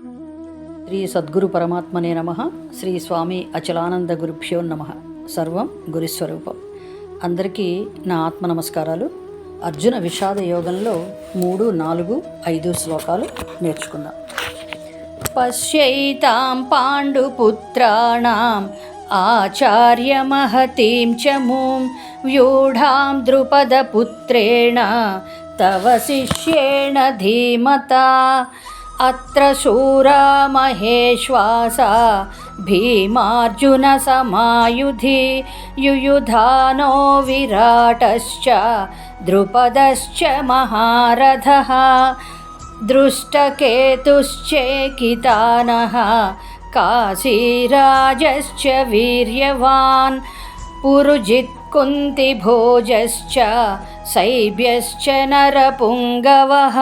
శ్రీ సద్గురు పరమాత్మనే నమః. శ్రీ స్వామి అచలానంద గురుభ్యో నమః. సర్వం గురుస్వరూపం. అందరికీ నా ఆత్మ నమస్కారాలు. అర్జున విషాద యోగంలో 3, 4, 5 శ్లోకాలు నేర్చుకుందాం. పశ్యైతాం పాండుపుత్రాణం ఆచార్యమహతీం చ మూం వ్యూఢాం ద్రుపదపుత్రేణ తవ శిష్యేణ ధీమతా అత్ర శూరా మహేశ్వాసా భీమార్జున సమాయుధి యుయుధానో విరాటశ్చ ద్రుపదశ్చ మహారథః దృష్టకేతుశ్చేకితానః కాశీరాజశ్చ వీర్యవాన్ పురుజిత్ కుంతిభోజశ్చ శైబ్యశ్చ నరపుంగవః.